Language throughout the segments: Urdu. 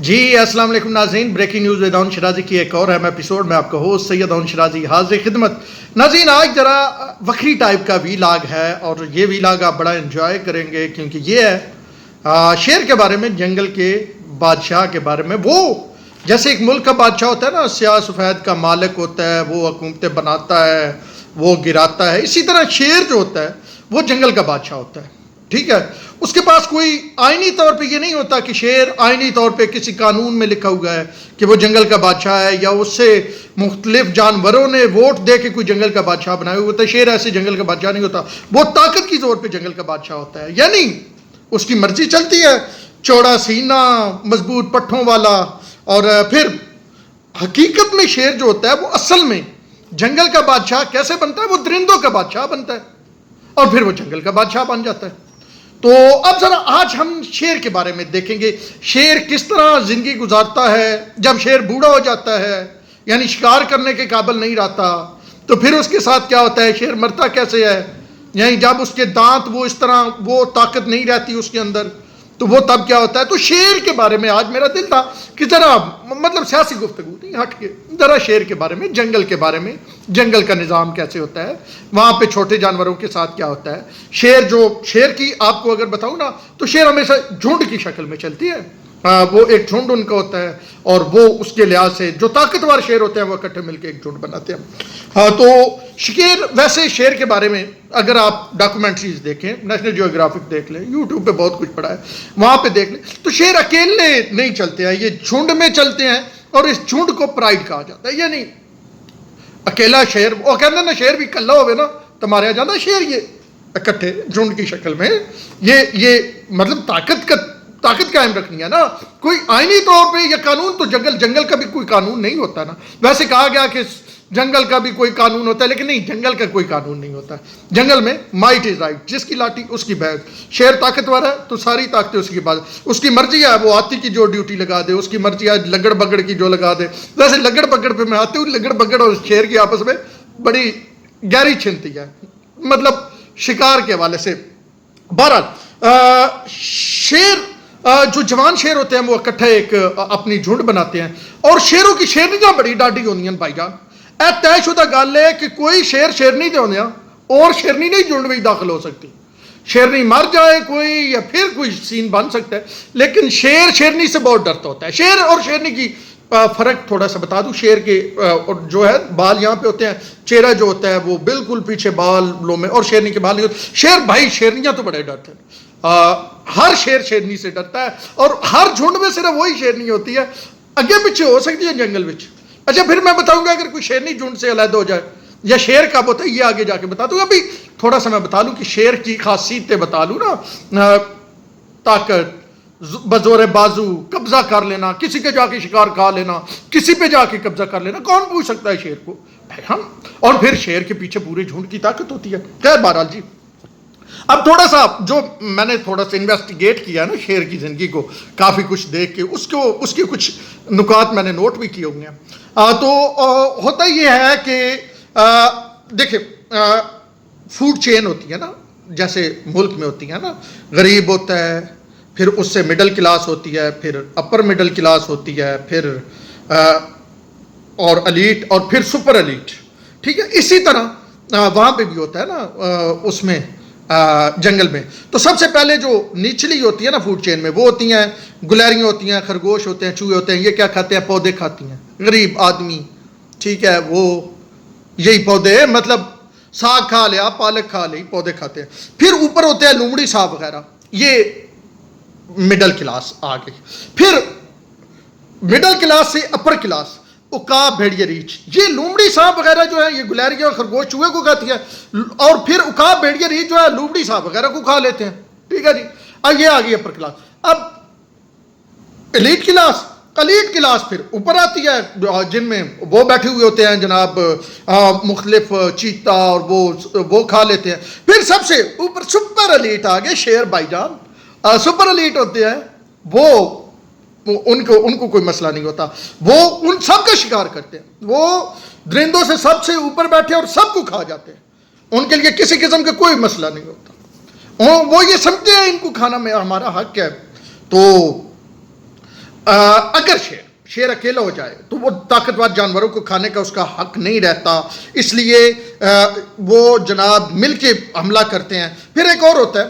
جی السلام علیکم ناظرین، بریکنگ نیوز ود اون شرازی کی ایک اور اہم ایپیسوڈ میں آپ کا ہوسٹ سید اون شرازی حاضر خدمت. ناظرین آج ذرا وکری ٹائپ کا ویلاگ ہے اور یہ ویلاگ آپ بڑا انجوائے کریں گے کیونکہ یہ ہے شیر کے بارے میں، جنگل کے بادشاہ کے بارے میں. وہ جیسے ایک ملک کا بادشاہ ہوتا ہے نا، سیاہ سفید کا مالک ہوتا ہے، وہ حکومتیں بناتا ہے، وہ گراتا ہے، اسی طرح شیر جو ہوتا ہے وہ جنگل کا بادشاہ ہوتا ہے. ٹھیک ہے، اس کے پاس کوئی آئینی طور پہ یہ نہیں ہوتا کہ شیر آئینی طور پہ کسی قانون میں لکھا ہوا ہے کہ وہ جنگل کا بادشاہ ہے، یا اس سے مختلف جانوروں نے ووٹ دے کے کوئی جنگل کا بادشاہ بنایا ہوا ہوتا ہے. شیر ایسے جنگل کا بادشاہ نہیں ہوتا، وہ طاقت کی زور پہ جنگل کا بادشاہ ہوتا ہے. یعنی اس کی مرضی چلتی ہے، چوڑا سینہ، مضبوط پٹھوں والا. اور پھر حقیقت میں شیر جو ہوتا ہے وہ اصل میں جنگل کا بادشاہ کیسے بنتا ہے؟ وہ درندوں کا بادشاہ بنتا ہے اور پھر وہ جنگل کا بادشاہ بن جاتا ہے. تو اب ذرا آج ہم شیر کے بارے میں دیکھیں گے، شیر کس طرح زندگی گزارتا ہے. جب شیر بوڑھا ہو جاتا ہے، یعنی شکار کرنے کے قابل نہیں رہتا، تو پھر اس کے ساتھ کیا ہوتا ہے، شیر مرتا کیسے ہے. یعنی جب اس کے دانت وہ اس طرح، وہ طاقت نہیں رہتی اس کے اندر، تو وہ تب کیا ہوتا ہے. تو شیر کے بارے میں آج میرا دل تھا کہ ذرا مطلب سیاسی گفتگو نہیں، ہٹ کے ذرا شیر کے بارے میں، جنگل کے بارے میں، جنگل کا نظام کیسے ہوتا ہے، وہاں پہ چھوٹے جانوروں کے ساتھ کیا ہوتا ہے. شیر کی آپ کو اگر بتاؤں نا، تو شیر ہمیشہ جھنڈ کی شکل میں چلتی ہے. وہ ایک جھنڈ ان کا ہوتا ہے، اور وہ اس کے لحاظ سے جو طاقتور شیر ہوتے ہیں وہ اکٹھے مل کے ایک جھنڈ بناتے ہیں. تو ویسے شیر کے بارے میں اگر آپ ڈاکومنٹریز دیکھیں، نیشنل جیوگرافک دیکھ لیں، یوٹیوب پہ بہت کچھ پڑا ہے، وہاں پہ دیکھ لیں، تو شیر اکیلے نہیں چلتے ہیں، یہ جھنڈ میں چلتے ہیں. اور اس جھنڈ کو پرائڈ کہا جاتا ہے. یعنی اکیلا شیر، وہ کہتے ہیں نا شیر بھی کلا ہوئے نا تو ماریا جاتا ہے. شیر یہ اکٹھے جھنڈ کی شکل میں یہ مطلب طاقت قائم رکھنی ہے نا. کوئی آئینی طور پہ یہ قانون تو جنگل کا بھی کوئی قانون نہیں ہوتا نا. ویسے کہا گیا کہ جنگل کا بھی کوئی قانون ہوتا ہے، لیکن نہیں، جنگل کا کوئی قانون نہیں ہوتا. جنگل میں مائٹ از رائٹ، جس کی لاٹھی اس کی بھینس. شیر طاقتور ہے تو ساری طاقتیں اس کے پاس، اس کی مرضی ہے وہ ہاتھی کی جو ڈیوٹی لگا دے، اس کی مرضی ہے لگڑ بگڑ کی جو لگا دے. ویسے لگڑ بگڑ پہ میں آتی ہوں، لگڑ بگڑ اور شیر کی آپس میں بڑی گہری چھنتی ہے، مطلب شکار کے حوالے سے. بہرحال شیر جو جوان شیر ہوتے ہیں وہ اکٹھے ایک اپنی جھنڈ بناتے ہیں. اور شیروں کی شیرنیاں بڑی ڈاڈی ہوتی ہیں بھائی جان. اے طے شدہ گل ہے کہ کوئی شیرنی دے ہوندے اور شیرنی نہیں جھنڈ میں داخل ہو سکتی. شیرنی مر جائے کوئی یا پھر کوئی سین بن سکتا ہے، لیکن شیر شیرنی سے بہت ڈرتا ہوتا ہے. شیر اور شیرنی کی فرق تھوڑا سا بتا دوں. شیر کے جو ہے بال یہاں پہ ہوتے ہیں، چہرہ جو ہوتا ہے وہ بالکل پیچھے بالوں میں، اور شیرنی کے بال نہیں ہوتے. شیر بھائی شیرنیاں تو بڑے ڈرتے ہیں، ہر شیر شیرنی سے ڈرتا ہے، اور ہر جھنڈ میں صرف وہی شیرنی ہوتی ہے. اگے پیچھے ہو سکتی ہے جنگل میں. اچھا پھر میں بتاؤں گا اگر کوئی شیرنی جھنڈ سے علیحدہ ہو جائے یا شیر کب ہوتا ہے یہ آگے جا کے بتا دوں. ابھی تھوڑا سا میں بتا لوں کہ شیر کی خاصیتیں بتا لوں نا. طاقت، بزور بازو، قبضہ کر لینا، کسی کے جا کے شکار کھا لینا، کسی پہ جا کے قبضہ کر لینا. کون پوچھ سکتا ہے شیر کو؟ ہم. اور پھر شیر کے پیچھے پورے جھنڈ کی طاقت ہوتی ہے. خیر بہرحال جی، اب تھوڑا سا جو میں نے تھوڑا سا انویسٹیگیٹ کیا نا شیر کی زندگی کو، کافی کچھ دیکھ کے اس کے کچھ نکات میں نے نوٹ بھی کیے ہوئے ہیں. تو ہوتا یہ ہے کہ دیکھیں، فوڈ چین ہوتی ہے نا، جیسے ملک میں ہوتی ہے نا، غریب ہوتا ہے، پھر اس سے مڈل کلاس ہوتی ہے، پھر اپر مڈل کلاس ہوتی ہے، پھر اور ایلیٹ، اور پھر سپر ایلیٹ. ٹھیک ہے، اسی طرح وہاں پہ بھی ہوتا ہے نا اس میں جنگل میں. تو سب سے پہلے جو نچلی ہوتی ہے نا فوڈ چین میں، وہ ہوتی ہیں گلیریاں ہوتی ہیں، خرگوش ہوتے ہیں، چوہے ہوتے ہیں. یہ کیا کھاتے ہیں؟ پودے کھاتی ہیں. غریب آدمی، ٹھیک ہے، وہ یہی پودے، مطلب ساگ کھا لیا، پالک کھا لی، پودے کھاتے ہیں. پھر اوپر ہوتے ہیں لومڑی صاحب وغیرہ، یہ مڈل کلاس آ گئی. پھر مڈل کلاس سے اپر کلاس، عقاب، بھیڑیے، ریچھ. یہ لومڑی صاحب وغیرہ جو ہے یہ گلیریاں اور خرگوش چوہے کو کھاتی ہے، اور پھر عقاب، بھیڑیے، ریچھ جو ہے لومڑی صاحب وغیرہ کو کھا لیتے ہیں. ٹھیک ہے جی. اب یہ آ گئی اپر کلاس. اب ایلیٹ کلاس پھر اوپر آتی ہے، جن میں وہ بیٹھے ہوئے ہوتے ہیں جناب مختلف چیتا، اور وہ کھا لیتے ہیں. پھر سب سے اوپر سپر ایلیٹ آ گئے شیر بھائی جان. سپر ایلیٹ ہوتے ہیں وہ ان کو کوئی مسئلہ نہیں ہوتا، وہ ان سب کا شکار کرتے ہیں. وہ درندوں سے سب سے اوپر بیٹھے اور سب کو کھا جاتے ہیں. ان کے لیے کسی قسم کا کوئی مسئلہ نہیں ہوتا. وہ یہ سمجھتے ہیں ان کو کھانا میں ہمارا حق ہے. تو اگر شیر اکیلا ہو جائے تو وہ طاقتور جانوروں کو کھانے کا اس کا حق نہیں رہتا، اس لیے وہ جناب مل کے حملہ کرتے ہیں۔ پھر ایک اور ہوتا ہے،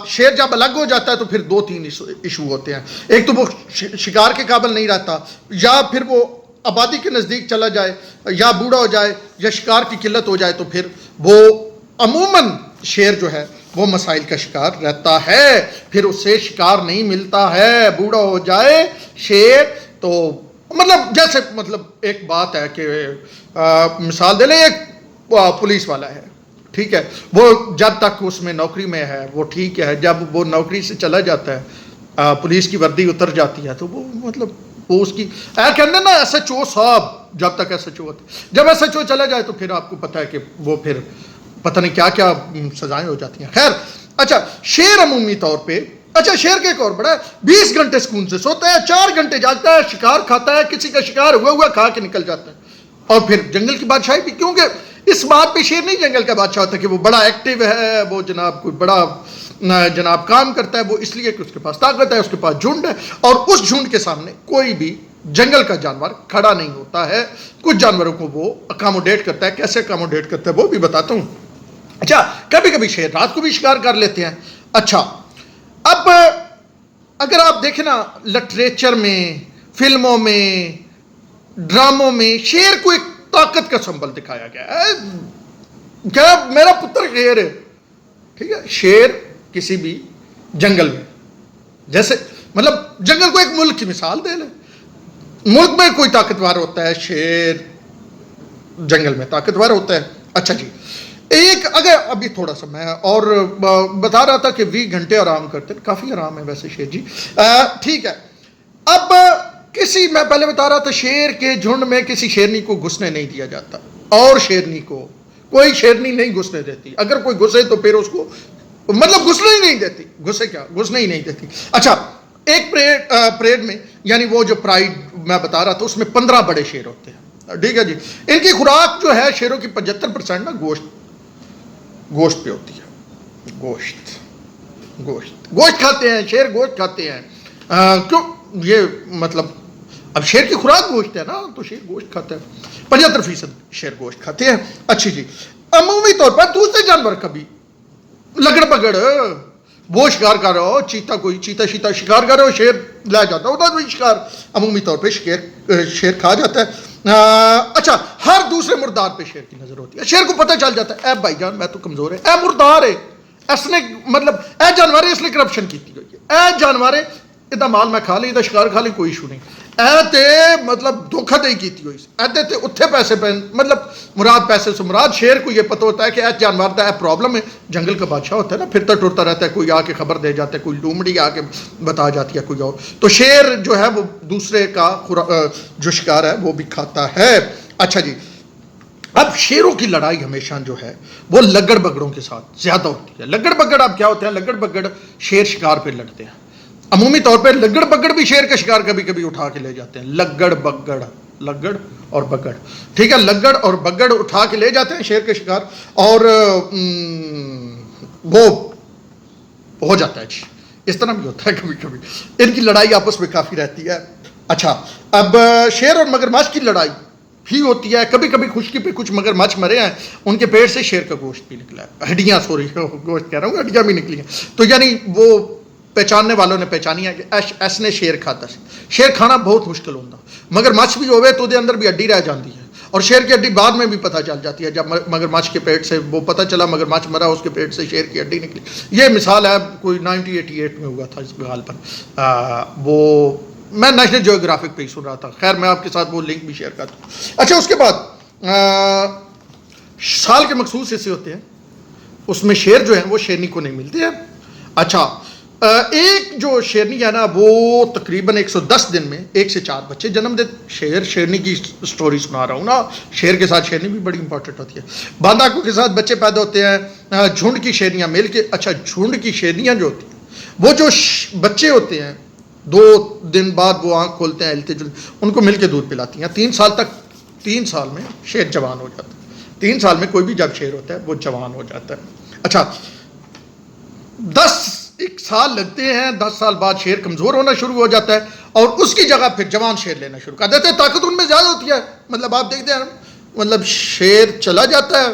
شیر جب الگ ہو جاتا ہے تو پھر 2-3 ایشو ہوتے ہیں۔ ایک تو وہ شکار کے قابل نہیں رہتا، یا پھر وہ آبادی کے نزدیک چلا جائے، یا بوڑھا ہو جائے، یا شکار کی قلت ہو جائے، تو پھر وہ عموماً شیر جو ہے وہ مسائل کا شکار رہتا ہے، پھر اس سے شکار نہیں ملتا ہے۔ بوڑھا ہو جائے شیر تو مطلب جیسے مطلب ایک بات ہے کہ مثال دے لیں، ایک پولیس والا ہے، ٹھیک ہے، وہ جب تک اس میں نوکری میں ہے وہ ٹھیک ہے، جب وہ نوکری سے چلا جاتا ہے، پولیس کی وردی اتر جاتی ہے، تو وہ مطلب وہ اس کی کہتے ہیں نا ایس ایچ او صاحب، جب تک ایس ایچ او ہوتا ہے، جب ایس ایچ او چلا جائے تو پھر آپ کو پتہ ہے کہ وہ پھر پتہ نہیں کیا کیا سزائیں ہو جاتی ہیں۔ خیر، اچھا شیر عمومی طور پہ، اچھا شیر کے ایک اور بڑا ہے، 20 گھنٹے سکون سے سوتا ہے، 4 گھنٹے جاگتا ہے، شکار کھاتا ہے، کسی کا شکار ہوا کھا کے نکل جاتا ہے، اور پھر جنگل کی بادشاہی بھی، کیونکہ اس بات پہ شیر نہیں جنگل کا بادشاہ ہوتا کہ وہ بڑا ایکٹیو ہے، وہ جناب کوئی بڑا جناب کام کرتا ہے، وہ اس لیے کہ اس کے پاس طاقت ہے، اس کے پاس جھنڈ ہے، اور اس جھنڈ کے سامنے کوئی بھی جنگل کا جانور کھڑا نہیں ہوتا ہے۔ کچھ جانوروں کو وہ اکاموڈیٹ کرتا ہے، کیسے اکاموڈیٹ کرتا ہے وہ بھی بتاتا ہوں۔ اچھا کبھی کبھی شیر رات کو بھی شکار کر لیتے ہیں۔ اچھا اب اگر آپ دیکھیں نا، لٹریچر میں، فلموں میں، ڈراموں میں شیر کو ایک طاقت کا سمبل دکھایا گیا ہے، کیا میرا پتر شیر ہے، ٹھیک ہے، شیر کسی بھی جنگل میں، جیسے مطلب جنگل کو ایک ملک کی مثال دے لیں، ملک میں کوئی طاقتور ہوتا ہے، شیر جنگل میں طاقتور ہوتا ہے۔ اچھا جی، ایک اگر ابھی تھوڑا سا میں اور بتا رہا تھا کہ 20 گھنٹے آرام کرتے ہیں، کافی آرام ہے ویسے شیر جی، ٹھیک ہے۔ اب میں پہلے بتا رہا تھا شیر کے جھنڈ میں کسی شیرنی کو گھسنے نہیں دیا جاتا، اور شیرنی کو کوئی شیرنی نہیں گھسنے دیتی، اگر کوئی گھسے تو پھر اس کو مطلب گھسنے ہی نہیں دیتی، گھسنے ہی نہیں دیتی۔ اچھا ایک پریڈ میں، یعنی وہ جو پرائڈ میں بتا رہا تھا، اس میں 15 بڑے شیر ہوتے ہیں، ٹھیک ہے جی۔ ان کی خوراک جو ہے شیروں کی 75% نا گوشت پہ ہوتی ہے، گوشت کھاتے ہیں شیر، گوشت کھاتے ہیں، کیوں یہ مطلب اب شیر کی خوراک گوشت ہے نا، تو شیر گوشت کھاتا ہے، 75% شیر گوشت کھاتے ہیں۔ اچھی جی، عمومی طور پر دوسرے جانور کبھی لگڑ پگڑ وہ شکار کر رہا ہو، چیتا شکار کر رہا ہو، شیر لے جاتا ہوتا ہے شکار، عمومی طور پہ شیر کھا جاتا ہے۔ اچھا ہر دوسرے مردار پہ شیر کی نظر ہوتی ہے، شیر کو پتہ چل جاتا ہے اے بھائی جان میں تو کمزور ہے، اے مردار ہے، اس نے مطلب اے جانور ہے، اس نے کرپشن کی ہوئی ہے، اے جانور ہے ادھا مال میں کھا لی، ادھا شکار کھا لی، کوئی ایشو نہیں، اے تے مطلب دھوکھا دہی کی ہوئی، اے تے اتھے پیسے پہ مطلب مراد پیسے سے مراد، شیر کو یہ پتہ ہوتا ہے کہ اے جانور دا اے پرابلم ہے، جنگل کا بادشاہ ہوتا ہے نا، پھرتا ٹرتا رہتا ہے، کوئی آ کے خبر دے جاتا ہے، کوئی لومڑی آ کے بتا جاتی ہے کوئی اور، تو شیر جو ہے وہ دوسرے کا جو شکار ہے وہ بھی کھاتا ہے۔ اچھا جی، اب شیروں کی لڑائی ہمیشہ جو ہے وہ لگڑ بگڑوں کے ساتھ زیادہ ہوتی ہے۔ لگڑ بگڑ اب کیا ہوتے ہیں، لگڑ بگڑ شیر شکار پہ لڑتے ہیں، عمومی طور پہ لگڑ بگڑ بھی شیر کا شکار کبھی کبھی اٹھا کے لے جاتے ہیں، لگڑ اور بگڑ، ٹھیک ہے، لگڑ اور بگڑ اٹھا کے لے جاتے ہیں شیر کے شکار، اور وہ ہو جاتا ہے جی، اس طرح بھی ہوتا ہے کبھی کبھی، ان کی لڑائی آپس میں کافی رہتی ہے۔ اچھا اب شیر اور مگرمچھ کی لڑائی بھی ہوتی ہے، کبھی کبھی خشکی پہ کچھ مگرمچھ مرے ہیں، ان کے پیٹ سے شیر کا گوشت بھی نکلا ہے، ہڈیاں گوشت کہہ رہا ہوں، ہڈیاں بھی نکلی ہیں، تو یعنی وہ پہچاننے والوں نے پہچانی ہے کہ ایس نے شیر کھاتا ہے۔ شیر کھانا بہت مشکل ہوتا، مگرمچھ بھی ہوئے تو دے اندر بھی ہڈی رہ جاتی ہے، اور شیر کی ہڈی بعد میں بھی پتہ چل جاتی ہے، جب مگرمچھ کے پیٹ سے وہ پتہ چلا مگرمچھ مرا، اس کے پیٹ سے شیر کی ہڈی نکلی۔ یہ مثال ہے کوئی 1988 میں ہوا تھا اس غالباً، وہ میں نیشنل جیوگرافک پہ ہی سن رہا تھا، خیر میں آپ کے ساتھ وہ لنک بھی شیئر کرتا ہوں۔ اچھا اس کے بعد سال کے مخصوص حصے ہوتے ہیں، اس میں شیر جو ہیں وہ شیرنی کو نہیں ملتے ہیں۔ اچھا ایک جو شیرنی ہے نا وہ تقریباً 110 دن میں 1 سے 4 بچے جنم دے، شیرنی کی سٹوری سنا رہا ہوں نا، شیر کے ساتھ شیرنی بھی بڑی امپورٹنٹ ہوتی ہے۔ باندھا کو کے ساتھ بچے پیدا ہوتے ہیں، جھنڈ کی شیرنیاں مل کے، اچھا جھنڈ کی شیرنیاں جو ہوتی ہیں وہ جو بچے ہوتے ہیں 2 دن بعد وہ آنکھ کھولتے ہیں، ہلتے جلتے، ان کو مل کے دودھ پلاتی ہیں 3 سال تک، 3 سال میں شیر جوان ہو جاتا ہے، 3 سال میں کوئی بھی جب شیر ہوتا ہے وہ جوان ہو جاتا ہے۔ اچھا 10 ایک سال لگتے ہیں، 10 سال بعد شیر کمزور ہونا شروع ہو جاتا ہے اور اس کی جگہ پھر جوان شیر لینا شروع کر دیتے ہیں. طاقت ان میں زیادہ ہوتی ہے. مطلب آپ دیکھتے ہیں مطلب شیر چلا جاتا ہے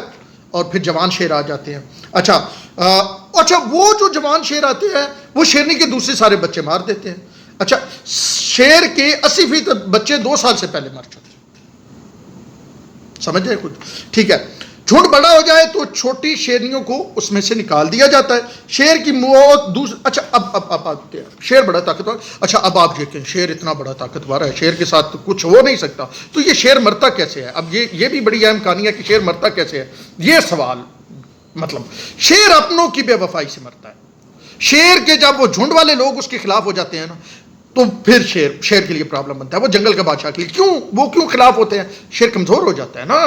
اور پھر جوان شیر آ جاتے ہیں. اچھا وہ جو جوان شیر آتے ہیں وہ شیرنی کے دوسرے سارے بچے مار دیتے ہیں. اچھا شیر کے 80% بچے 2 سال سے پہلے مر جاتے ہیں. سمجھ رہے کچھ؟ ٹھیک ہے. جھنڈ بڑا ہو جائے تو چھوٹی شیرنیوں کو اس میں سے نکال دیا جاتا ہے. شیر کی موت اچھا اب آتے ہیں. شیر بڑا طاقتور. اچھا اب آپ دیکھیں شیر اتنا بڑا طاقتور ہے، شیر کے ساتھ کچھ ہو نہیں سکتا، تو یہ شیر مرتا کیسے ہے؟ اب یہ بھی بڑی اہم کہانی ہے کہ شیر مرتا کیسے ہے. یہ سوال مطلب شیر اپنوں کی بے وفائی سے مرتا ہے. شیر کے جب وہ جھنڈ والے لوگ اس کے خلاف ہو جاتے ہیں نا تو پھر شیر کے لیے پرابلم بنتا ہے. وہ جنگل کا بادشاہ کے لیے کیوں خلاف ہوتے ہیں؟ شیر کمزور ہو جاتا ہے نا.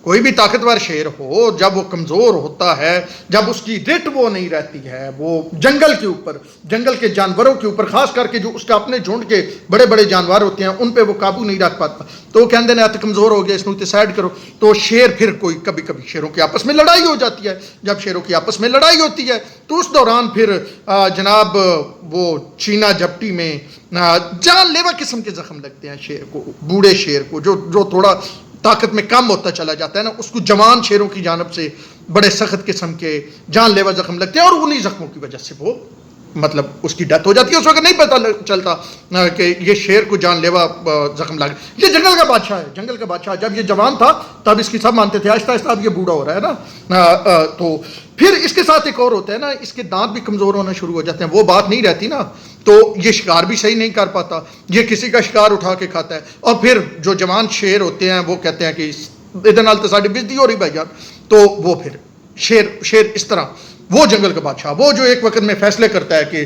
کوئی بھی طاقتور شیر ہو جب وہ کمزور ہوتا ہے، جب اس کی رٹ وہ نہیں رہتی ہے، وہ جنگل کے اوپر، جنگل کے جانوروں کے اوپر، خاص کر کے جو اس کا اپنے جھنڈ کے بڑے بڑے جانور ہوتے ہیں ان پہ وہ قابو نہیں رکھ پاتا، تو وہ کہتے ہیں کمزور ہو گیا، اس کو سائڈ کرو. تو شیر پھر کبھی شیروں کی آپس میں لڑائی ہو جاتی ہے. جب شیروں کی آپس میں لڑائی ہوتی ہے تو اس دوران پھر جناب وہ چینا جھپٹی میں جان لیوا قسم کے زخم لگتے ہیں شیر کو. بوڑھے شیر کو جو تھوڑا طاقت میں کم ہوتا چلا جاتا ہے نا، اس کو جوان شیروں کی جانب سے بڑے سخت قسم کے جان لیوا زخم لگتے ہیں اور انہی زخموں کی وجہ سے وہ مطلب اس کی ڈیتھ ہو جاتی ہے. اس وقت نہیں پتہ چلتا کہ یہ شیر کو جان لیوا زخم لگ. یہ جنگل کا بادشاہ ہے. جنگل کا بادشاہ جب یہ جوان تھا تب اس کی سب مانتے تھے. آہستہ آہستہ اب یہ بوڑھا ہو رہا ہے نا، تو پھر اس کے ساتھ ایک اور ہوتا ہے نا، اس کے دانت بھی کمزور ہونا شروع ہو جاتے ہیں. وہ بات نہیں رہتی نا، تو یہ شکار بھی صحیح نہیں کر پاتا، یہ کسی کا شکار اٹھا کے کھاتا ہے. اور پھر جو جوان شیر ہوتے ہیں وہ کہتے ہیں کہ ادھر نال تو ساڈی بزدی ہو رہی بھائی جان. تو وہ پھر شیر اس طرح وہ جنگل کا بادشاہ وہ جو ایک وقت میں فیصلے کرتا ہے کہ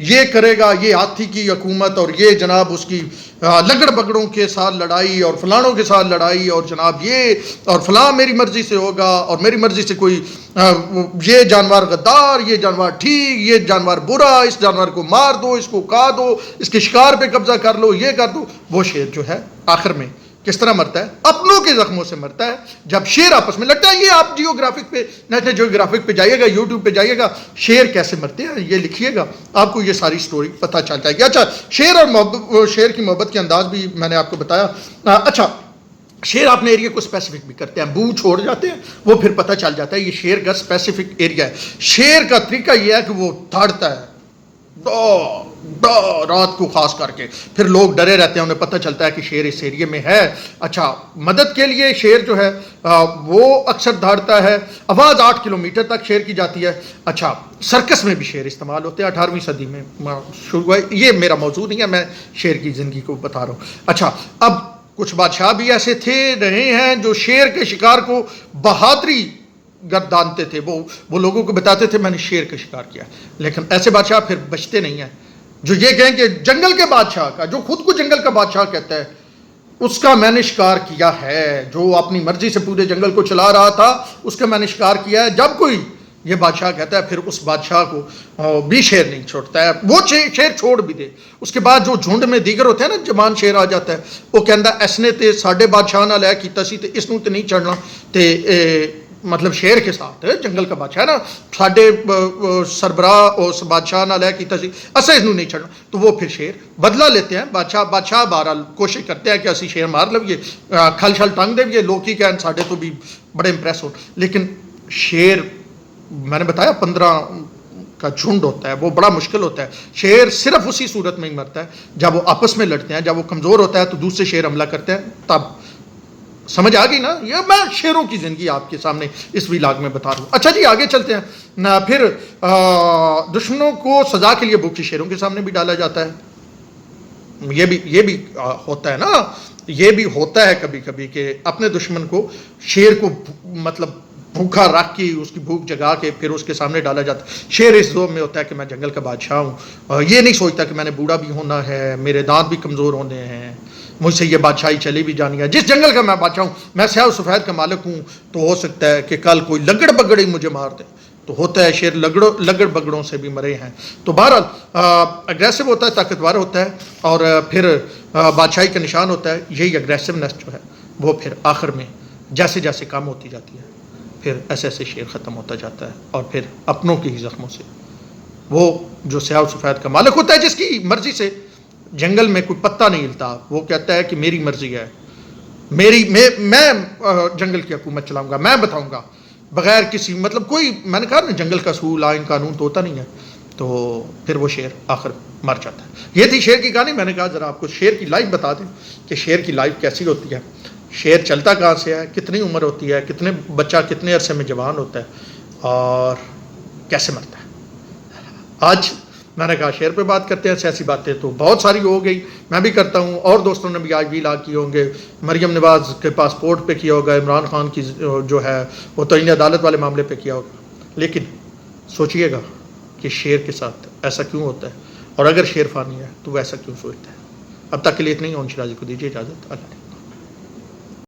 یہ کرے گا، یہ ہاتھی کی حکومت اور یہ جناب اس کی لگڑ بگڑوں کے ساتھ لڑائی اور فلانوں کے ساتھ لڑائی اور جناب یہ اور فلاں میری مرضی سے ہوگا اور میری مرضی سے کوئی یہ جانور غدار، یہ جانور ٹھیک، یہ جانور برا، اس جانور کو مار دو، اس کو کھا دو، اس کے شکار پہ قبضہ کر لو، یہ کر دو. وہ شیر جو ہے آخر میں کس طرح مرتا ہے؟ اپنوں کے زخموں سے مرتا ہے. جب شیر آپس میں لڑتا ہے، یہ آپ جیوگرافک پہ نیشنل جیوگرافک پہ جائیے گا، یوٹیوب پہ جائیے گا، شیر کیسے مرتے ہیں یہ لکھیے گا، آپ کو یہ ساری سٹوری پتہ چل جائے گی. اچھا شیر اور شیر کی محبت کے انداز بھی میں نے آپ کو بتایا. اچھا شیر اپنے ایریا کو اسپیسیفک بھی کرتے ہیں، بو چھوڑ جاتے ہیں، وہ پھر پتہ چل جاتا ہے یہ شیر کا اسپیسیفک ایریا ہے. شیر کا طریقہ یہ ہے کہ وہ دھاڑتا ہے رات کو، خاص کر کے پھر لوگ ڈرے رہتے ہیں، انہیں پتہ چلتا ہے کہ شیر اس ایریے میں ہے. اچھا مدد کے لیے شیر جو ہے وہ اکثر دھاڑتا ہے. آواز 8 کلومیٹر تک شیر کی جاتی ہے. اچھا سرکس میں بھی شیر استعمال ہوتے ہیں 18ویں صدی میں شروع ہوئے. یہ میرا موضوع نہیں ہے، میں شیر کی زندگی کو بتا رہا ہوں. اچھا اب کچھ بادشاہ بھی ایسے تھے رہے ہیں جو شیر کے شکار کو بہادری گردانتے تھے. وہ لوگوں کو بتاتے تھے میں نے شیر کا شکار کیا. لیکن ایسے بادشاہ پھر بچتے نہیں ہیں جو یہ کہیں کہ جنگل کے بادشاہ کا، جو خود کو جنگل کا بادشاہ کہتا ہے، اس کا میں نے شکار کیا ہے. جو اپنی مرضی سے پورے جنگل کو چلا رہا تھا اس کا میں نے شکار کیا ہے. جب کوئی یہ بادشاہ کہتا ہے پھر اس بادشاہ کو بھی شیر نہیں چھوڑتا ہے. وہ شیر چھوڑ بھی دے، اس کے بعد جو جھنڈ میں دیگر ہوتے ہیں نا، جوان شیر آ جاتا ہے، وہ کہتا ہے اس نے تے ساڈے بادشاہ نال اے کیتا سی تے اس نوں تے نہیں چڑھنا. تے مطلب شیر کے ساتھ جنگل کا بادشاہ ہے نا، ساڈے سربراہ اس بادشاہ نال اے کیتا سی اسے اس نوں نہیں چڑھنا. تو وہ پھر شیر بدلہ لیتے ہیں. بادشاہ بہرحال کوشش کرتے ہیں کہ اسی شیر مار لویے، کھل شل ٹنگ دے لوگ کی کہن ساڈے تو بھی بڑے امپریس ہو. لیکن شیر میں نے بتایا 15 کا جھنڈ ہوتا ہے، وہ بڑا مشکل ہوتا ہے. شیر صرف اسی صورت میں ہی مرتا ہے جب وہ آپس میں لڑتے ہیں. جب وہ کمزور ہوتا ہے تو دوسرے شیر حملہ کرتے ہیں. تب سمجھ آ گئی نا؟ یہ میں شیروں کی زندگی آپ کے سامنے اس ویلاگ میں بتا رہا ہوں. اچھا جی آگے چلتے ہیں. پھر دشمنوں کو سزا کے لیے بھوکے شیروں کے سامنے بھی ڈالا جاتا ہے. یہ بھی ہوتا ہے نا، یہ بھی ہوتا ہے کبھی کبھی کہ اپنے دشمن کو، شیر کو مطلب بھوکا رکھ کے اس کی بھوک جگا کے پھر اس کے سامنے ڈالا جاتا ہے. شیر اس ذوق میں ہوتا ہے کہ میں جنگل کا بادشاہ ہوں، یہ نہیں سوچتا کہ میں نے بوڑھا بھی ہونا ہے، میرے دانت بھی کمزور ہونے ہیں، مجھ سے یہ بادشاہی چلی بھی جانی ہے. جس جنگل کا میں بادشاہ ہوں، میں سیاہ و سفید کا مالک ہوں، تو ہو سکتا ہے کہ کل کوئی لگڑ بگڑ ہی مجھے مار دے. تو ہوتا ہے شیر لگڑ بگڑوں سے بھی مرے ہیں. تو بہرحال اگریسو ہوتا ہے، طاقتور ہوتا ہے، اور پھر بادشاہی کا نشان ہوتا ہے. یہی اگریسونیس جو ہے وہ پھر آخر میں جیسے جیسے کم ہوتی جاتی ہے، پھر ایسے ایسے شیر ختم ہوتا جاتا ہے اور پھر اپنوں کے ہی زخموں سے وہ جو سیاہ و سفید کا مالک ہوتا ہے، جس کی مرضی سے جنگل میں کوئی پتا نہیں ہلتا، وہ کہتا ہے کہ میری مرضی ہے، میں جنگل کی حکومت چلاؤں گا، میں بتاؤں گا، بغیر کسی مطلب کوئی، میں نے کہا نا جنگل کا اصول آئین قانون تو ہوتا نہیں ہے، تو پھر وہ شیر آخر مر جاتا ہے۔ یہ تھی شیر کی کہانی۔ میں نے کہا ذرا آپ کو شیر کی لائف بتا دیں کہ شیر کی لائف کیسی ہوتی ہے، شیر چلتا کہاں سے ہے، کتنی عمر ہوتی ہے، کتنے بچہ کتنے عرصے میں جوان ہوتا ہے اور کیسے مرتا ہے۔ آج میں نے کہا شیر پہ بات کرتے ہیں، سیاسی باتیں تو بہت ساری ہو گئی، میں بھی کرتا ہوں اور دوستوں نے بھی آج بھی لاگ کیے ہوں گے، مریم نواز کے پاسپورٹ پہ کیا ہوگا، عمران خان کی جو ہے وہ توہین عدالت والے معاملے پہ کیا ہوگا، لیکن سوچئے گا کہ شیر کے ساتھ ایسا کیوں ہوتا ہے، اور اگر شیر فانی ہے تو وہ ایسا کیوں سوچتا ہے۔ اب تک کے لیے اتنا ہی، اون شرازی کو دیجیے اجازت، اللہ